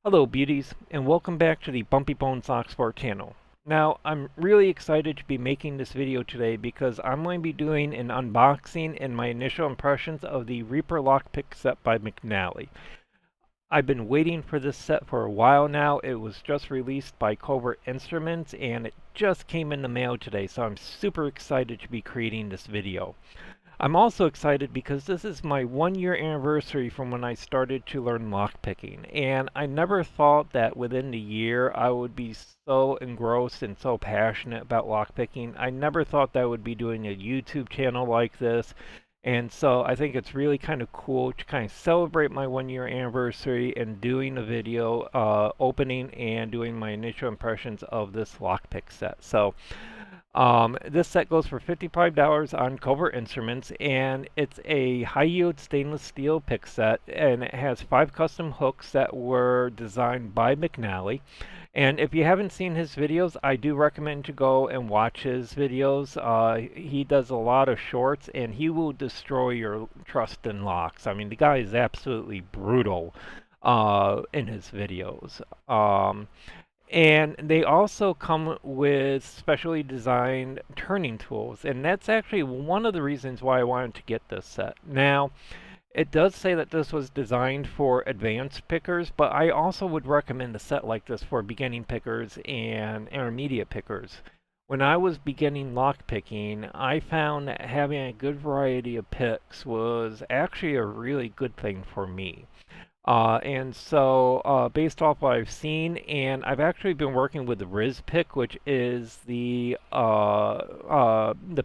Hello beauties, and welcome back to the Bumpy Bones Locksport channel. Now, I'm really excited to be making this video today because I'm going to be doing an unboxing and my initial impressions of the Reaper Lockpick set by McNally. I've been waiting for this set for a while now. It was just released by Covert Instruments and it just came in the mail today, so I'm super excited to be creating this video. I'm also excited because this is my 1 year anniversary from when I started to learn lockpicking, and I never thought that within the year I would be so engrossed and so passionate about lockpicking. I never thought that I would be doing a YouTube channel like this, and so I think it's really kind of cool to kind of celebrate my 1 year anniversary and doing a video opening and doing my initial impressions of this lockpick set. So this set goes for $55 on Covert Instruments, and it's a high-yield stainless steel pick set, and it has 5 custom hooks that were designed by McNally. And if you haven't seen his videos, I do recommend to go and watch his videos. He does a lot of shorts, and he will destroy your trust in locks. I mean, the guy is absolutely brutal in his videos. And they also come with specially designed turning tools, and that's actually one of the reasons why I wanted to get this set. Now, it does say that this was designed for advanced pickers, but I also would recommend a set like this for beginning pickers and intermediate pickers. When I was beginning lock picking, I found that having a good variety of picks was actually a really good thing for me. Based off what I've seen, and I've actually been working with the Rizz Pick, which is the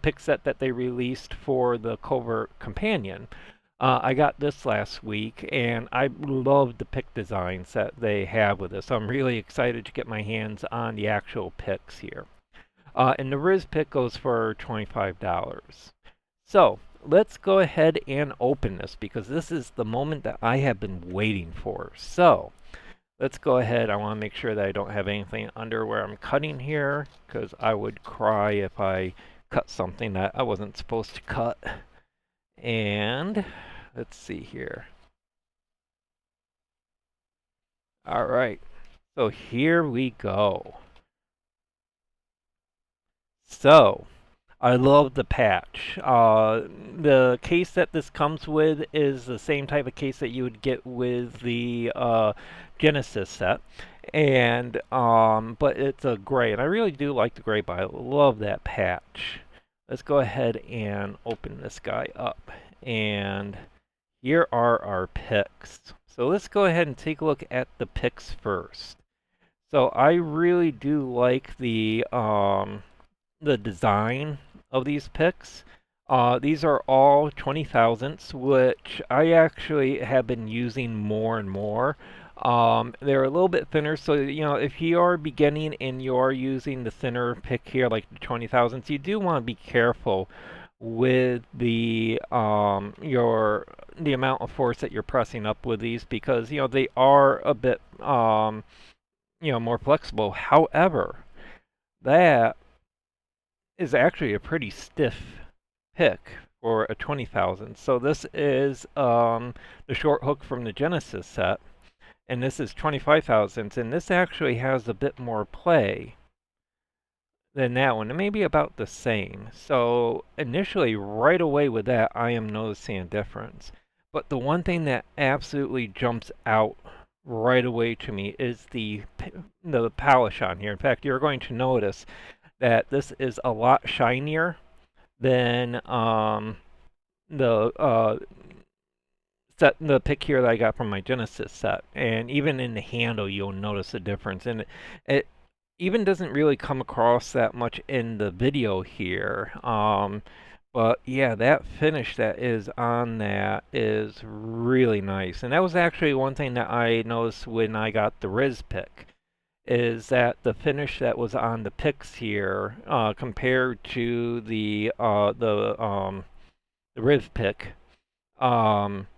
pick set that they released for the Covert Companion. I got this last week, and I love the pick designs that they have with this. So I'm really excited to get my hands on the actual picks here. And the Rizz Pick goes for $25. So let's go ahead and open this because this is the moment that I have been waiting for. So let's go ahead. I want to make sure that I don't have anything under where I'm cutting here because I would cry if I cut something that I wasn't supposed to cut. And let's see here. All right. So here we go. So I love the patch. The case that this comes with is the same type of case that you would get with the Genesis set, and but it's a gray, and I really do like the gray, but I love that patch. Let's go ahead and open this guy up, and here are our picks. So let's go ahead and take a look at the picks first. So I really do like the design of these picks. These are all 20 thousandths, which I actually have been using more and more. They're a little bit thinner, so if you are beginning and you're using the thinner pick here, like the 20 thousandths, you do want to be careful with the amount of force that you're pressing up with these because they are a bit more flexible. However, that is actually a pretty stiff pick for a 20,000. So this is the short hook from the Genesis set, and this is 25 thousandths, and this actually has a bit more play than that one, and maybe about the same. So initially, right away with that, I am noticing a difference. But the one thing that absolutely jumps out right away to me is the polish on here. In fact, you're going to notice that this is a lot shinier than the the pick here that I got from my Genesis set. And even in the handle, you'll notice a difference. And it even doesn't really come across that much in the video here. But yeah, that finish that is on that is really nice. And that was actually one thing that I noticed when I got the Rizz Pick is that the finish that was on the picks here compared to the Rizz Pick um,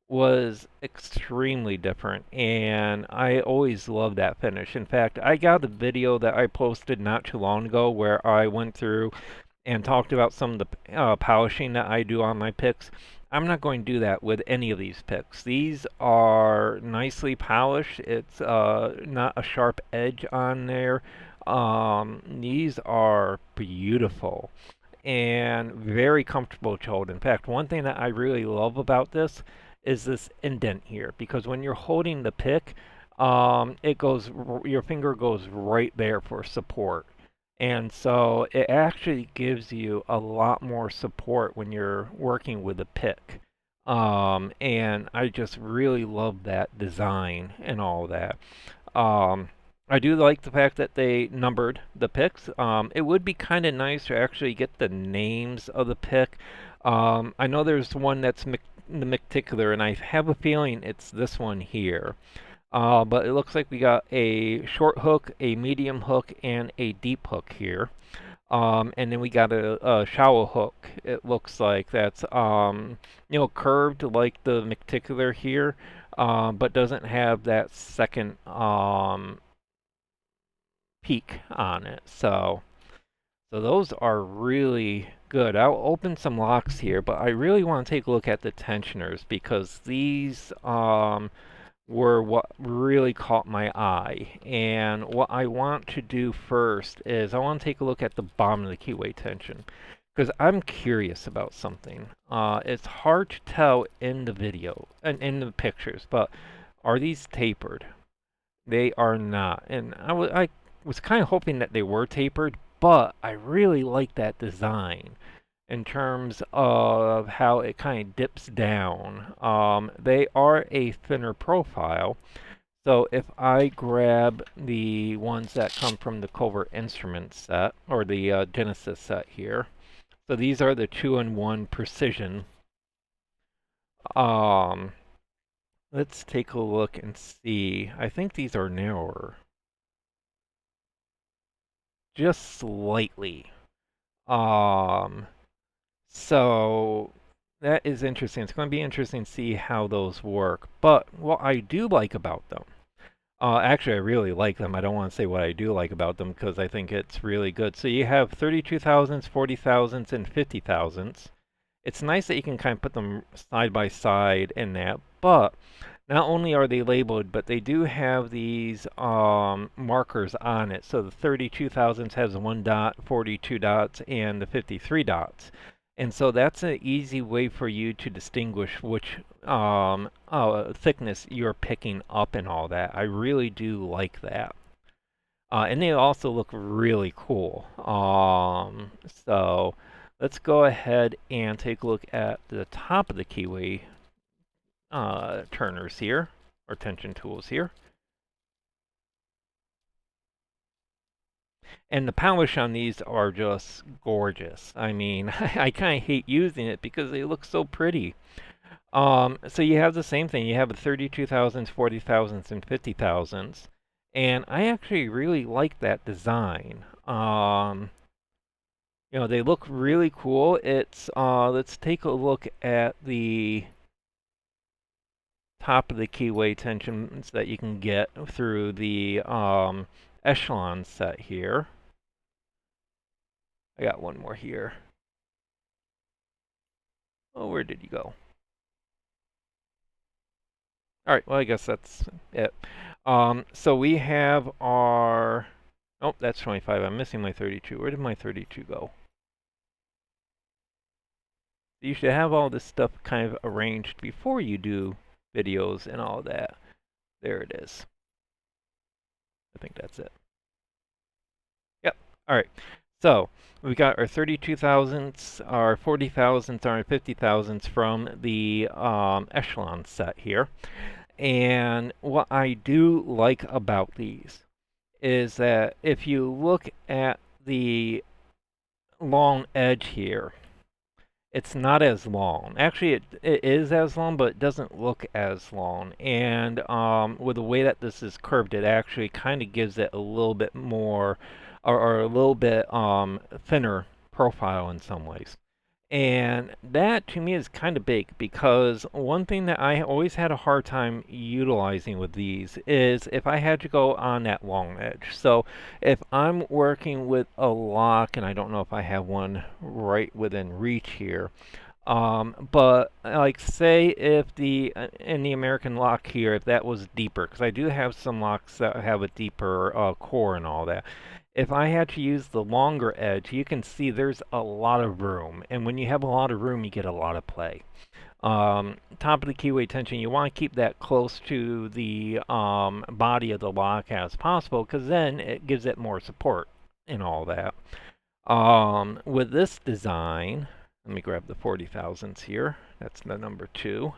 was extremely different, and I always love that finish. In fact, I got a video that I posted not too long ago where I went through and talked about some of the polishing that I do on my picks. I'm not going to do that with any of these picks. These are nicely polished. It's not a sharp edge on there. These are beautiful and very comfortable to hold. In fact, one thing that I really love about this is this indent here, because when you're holding the pick, your finger goes right there for support. And so it actually gives you a lot more support when you're working with a pick. And I just really love that design and all that. Um, I do like the fact that they numbered the picks. It would be kind of nice to actually get the names of the pick. I know there's one that's the McTickler, and I have a feeling it's this one here. But it looks like we got a short hook, a medium hook, and a deep hook here. And then we got a shallow hook. It looks like that's curved like the McTickler here, but doesn't have that second peak on it. So those are really good. I'll open some locks here, but I really want to take a look at the tensioners because these were what really caught my eye. And what I want to do first is I want to take a look at the bottom of the keyway tension because I'm curious about something. It's hard to tell in the video and in the pictures, but are these tapered? They are not. And I was kind of hoping that they were tapered, but I really like that design in terms of how it kind of dips down. They are a thinner profile. So if I grab the ones that come from the Covert Instruments set, or the Genesis set here, so these are the 2-in-1 precision. Um, let's take a look and see. I think these are narrower. Just slightly. Um, So that is interesting. It's going to be interesting to see how those work. But what I do like about them, actually, I really like them. I don't want to say what I do like about them because I think it's really good. So you have 32 thousandths, 40 thousandths, and 50 thousandths. It's nice that you can kind of put them side by side in that. But not only are they labeled, but they do have these markers on it. So the 32 thousandths has 1 dot, 42 dots, and the 53 dots. And so that's an easy way for you to distinguish which thickness you're picking up and all that. I really do like that. And they also look really cool. So let's go ahead and take a look at the top of the keyway turners here, or tension tools here. And the polish on these are just gorgeous. I mean, I kind of hate using it because they look so pretty. So you have the same thing. You have a 32 thousandths, 40 thousandths, and 50 thousandths. And I actually really like that design. They look really cool. Let's take a look at the top of the keyway tensions that you can get through the echelon set here. I got one more here. Oh, where did you go? All right, well, I guess that's it. So we have our, oh, that's 25. I'm missing my 32. Where did my 32 go? You should have all this stuff kind of arranged before you do videos and all that. There it is. I think that's it. Yep. All right. So we got our 32 thousandths, our 40 thousandths, our 50 thousandths from the echelon set here. And what I do like about these is that if you look at the long edge here, it's not as long. Actually, it is as long, but it doesn't look as long. And with the way that this is curved, it actually kind of gives it a little bit more, or a little bit thinner profile in some ways. And that to me is kind of big because one thing that I always had a hard time utilizing with these is if I had to go on that long edge. So if I'm working with a lock, and I don't know if I have one right within reach here, But like say if the in the American lock here, if that was deeper, because I do have some locks that have a deeper core and all that. If I had to use the longer edge, you can see there's a lot of room, and when you have a lot of room, you get a lot of play. Top of the keyway tension, you want to keep that close to the body of the lock as possible, because then it gives it more support and all that. With this design, let me grab the 40,000s here. That's the number 2.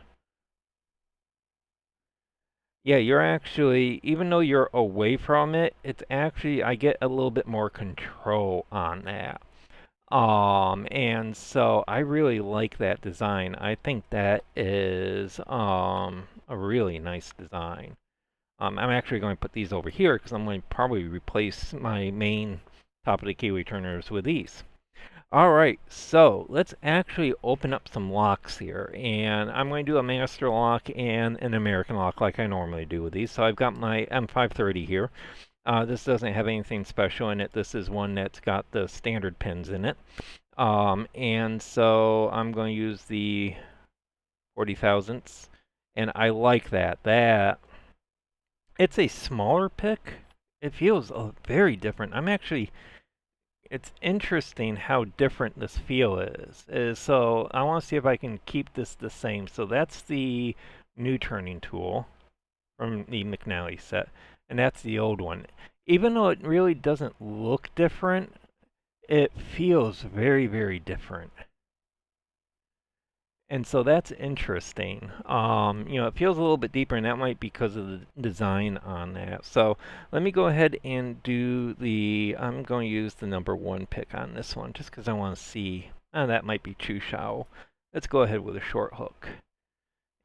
Yeah, you're actually, even though you're away from it, it's actually, I get a little bit more control on that. And so I really like that design. I think that is a really nice design. I'm actually going to put these over here because I'm going to probably replace my main top of the keyway turners with these. All right, so let's actually open up some locks here, and I'm going to do a master lock and an American lock like I normally do with these. So I've got my M530 here. This doesn't have anything special in it. This is one that's got the standard pins in it. And so I'm going to use the 40,000ths, and I like that. It's a smaller pick. It feels very different. It's interesting how different this feel is. So I want to see if I can keep this the same. So that's the new turning tool from the McNally set, and that's the old one. Even though it really doesn't look different, it feels very, very different. And so that's interesting. It feels a little bit deeper, and that might be because of the design on that. So let me go ahead and I'm going to use the number 1 pick on this one, just because I want to see. That might be too shallow. Let's go ahead with a short hook.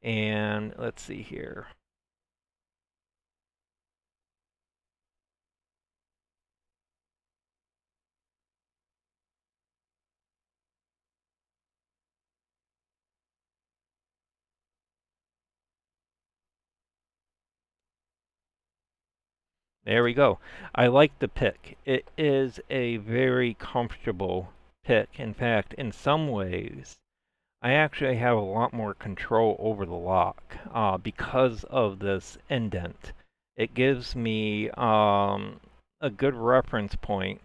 And let's see here. There we go. I like the pick. It is a very comfortable pick. In fact, in some ways, I actually have a lot more control over the lock because of this indent. It gives me a good reference point,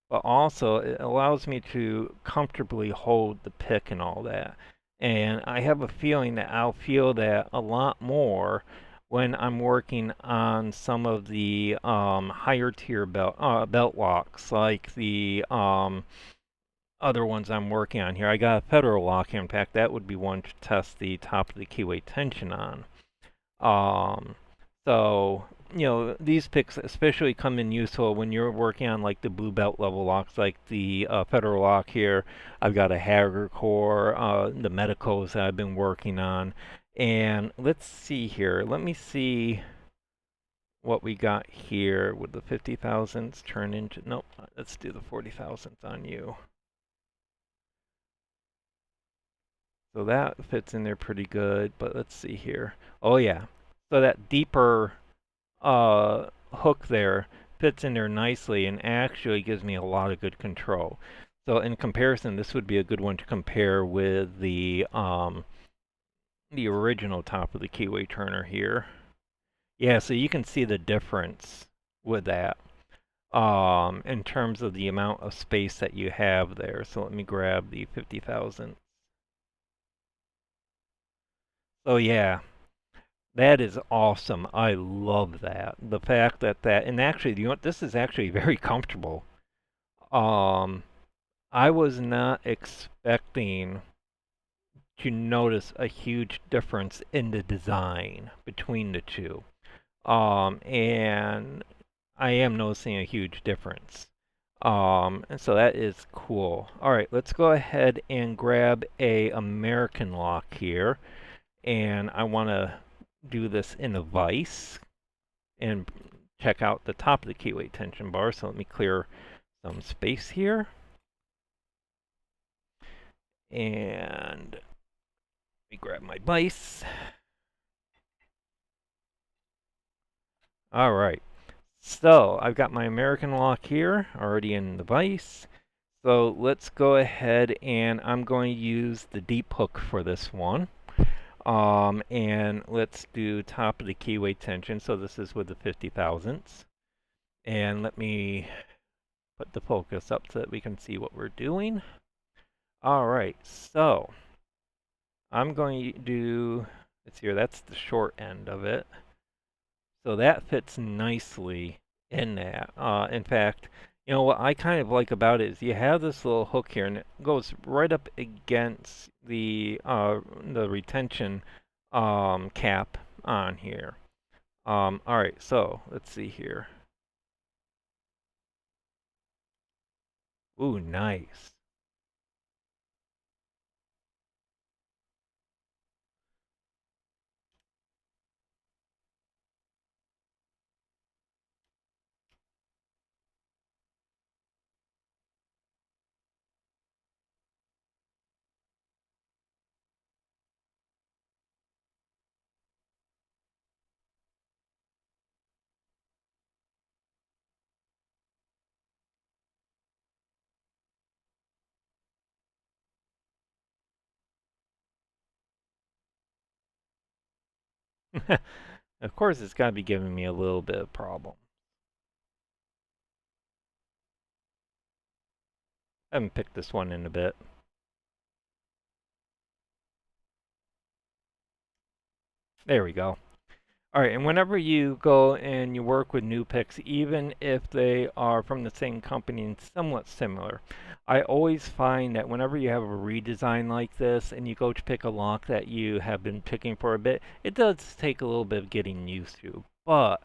but also it allows me to comfortably hold the pick and all that. And I have a feeling that I'll feel that a lot more when I'm working on some of the higher tier belt locks, like the other ones I'm working on here. I got a federal lock here. In fact, that would be one to test the top of the keyway tension on. Um, so, these picks especially come in useful when you're working on like the blue belt level locks, like the federal lock here. I've got a Hager core, the medicals that I've been working on. And let's see here. Let me see what we got here with the 50,000s turn into. Nope, let's do the 40,000s on you. So that fits in there pretty good, but let's see here. Oh yeah. So that deeper hook there fits in there nicely and actually gives me a lot of good control. So in comparison, this would be a good one to compare with the original top of the keyway turner here. Yeah, so you can see the difference with that in terms of the amount of space that you have there. So let me grab the 50,000. So yeah, that is awesome. I love that. The fact and actually, this is actually very comfortable. Um, I was not expecting to notice a huge difference in the design between the two. And I am noticing a huge difference. And so that is cool. All right, let's go ahead and grab a American lock here. And I want to do this in a vise and check out the top of the keyway tension bar. So let me clear some space here. And let me grab my vise. All right. So I've got my American lock here already in the vise. So let's go ahead and I'm going to use the deep hook for this one. And let's do top of the keyway tension. So this is with the 50 thousandths. And let me put the focus up so that we can see what we're doing. All right, so I'm going to do, let's see here, that's the short end of it. So that fits nicely in that. In fact, you know what I kind of like about it is you have this little hook here, and it goes right up against the retention cap on here. All right, so let's see here. Ooh, nice. Of course, it's got to be giving me a little bit of problem. I haven't picked this one in a bit. There we go. All right, and whenever you go and you work with new picks, even if they are from the same company and somewhat similar, I always find that whenever you have a redesign like this and you go to pick a lock that you have been picking for a bit, it does take a little bit of getting used to. But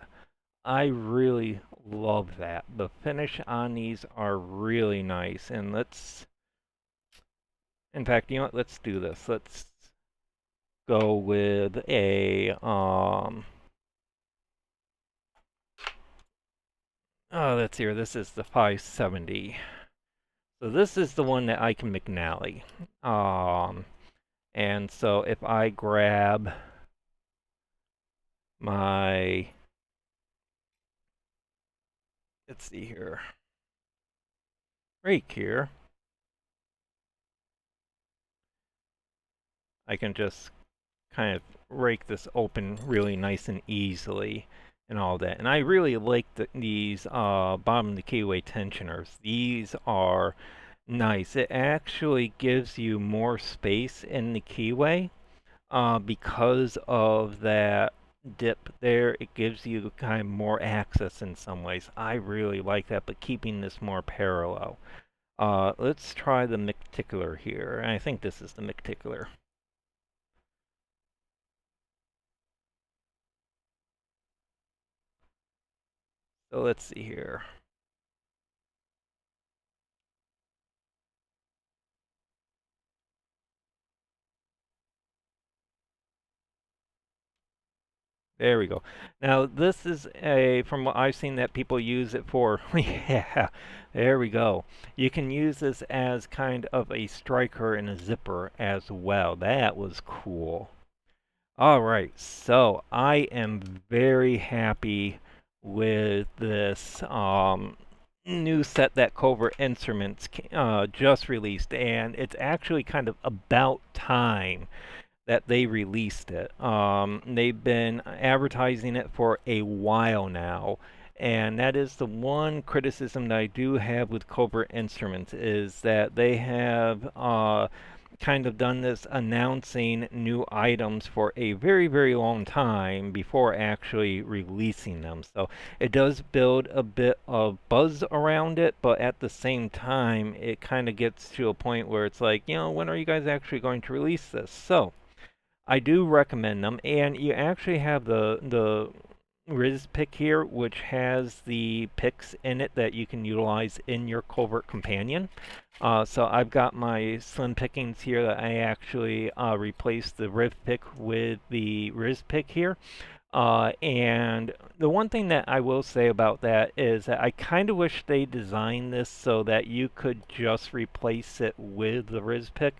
I really love that. The finish on these are really nice. And in fact, you know what? Let's do this. Let's go with a oh, let's see here. This is the 570. So this is the one that I can McNally. Um, and so if I grab my, let's see here, rake here, I can just kind of rake this open really nice and easily and all that. And I really like these bottom of the keyway tensioners. These are nice. It actually gives you more space in the keyway because of that dip there. It gives you kind of more access in some ways. I really like that, but keeping this more parallel. Let's try the McTickler here. I think this is the McTickler. So let's see here. There we go. Now this is from what I've seen that people use it for. Yeah, there we go. You can use this as kind of a striker and a zipper as well. That was cool. All right, so I am very happy with this new set that Covert Instruments just released, and it's actually kind of about time that they released it. They've been advertising it for a while now, and that is the one criticism that I do have with Covert Instruments is that they have kind of done this announcing new items for a very, very long time before actually releasing them. So it does build a bit of buzz around it, but at the same time, it kind of gets to a point where it's like, you know, when are you guys actually going to release this? So I do recommend them, and you actually have the Rizz Pick here, which has the picks in it that you can utilize in your Covert Companion. So I've got my slim pickings here that I actually replaced the Riv Pick with the Rizz Pick here. And the one thing that I will say about that is that I kind of wish they designed this so that you could just replace it with the Rizz Pick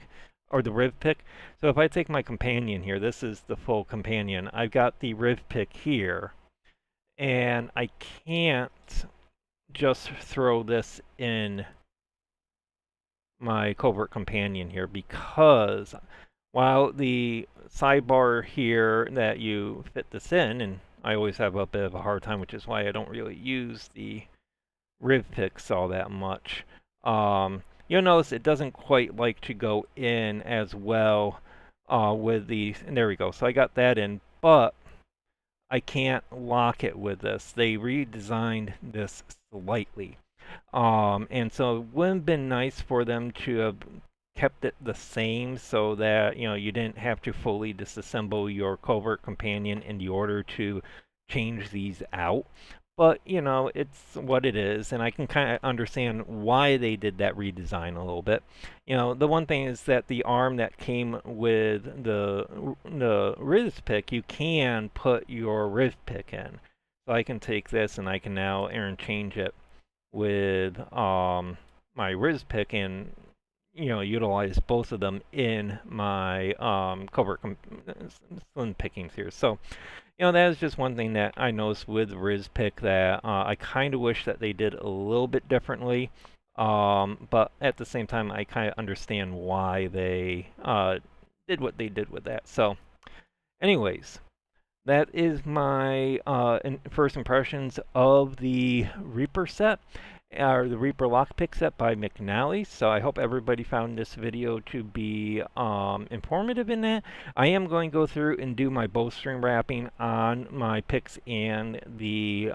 or the Riv Pick. So if I take my companion here, this is the full companion. I've got the Riv Pick here, and I can't just throw this in my Covert companion here, because while the sidebar here that you fit this in, and I always have a bit of a hard time, which is why I don't really use the Rizz Picks all that much. You'll notice it doesn't quite like to go in as well with the, and there we go. So I got that in, but I can't lock it with this. They redesigned this slightly. And so it would have been nice for them to have kept it the same so that, you didn't have to fully disassemble your Covert companion in the order to change these out. But, it's what it is, and I can kind of understand why they did that redesign a little bit. The one thing is that the arm that came with the Rizz Pick, you can put your Rizz Pick in. So I can take this and I can now interchange it with my Rizz Pick and utilize both of them in my slim pickings here. So that is just one thing that I noticed with Rizz Pick that I kind of wish that they did a little bit differently. But at the same time, I kind of understand why they did what they did with that. So, anyways, that is my first impressions of the Reaper set, or the Reaper Lockpick set by McNally. So I hope everybody found this video to be informative in that. I am going to go through and do my bowstring wrapping on my picks and the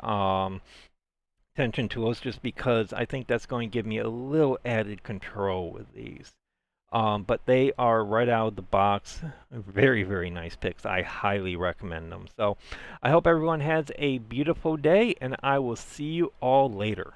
tension tools, just because I think that's going to give me a little added control with these. But they are right out of the box. Very, very nice picks. I highly recommend them. So I hope everyone has a beautiful day, and I will see you all later.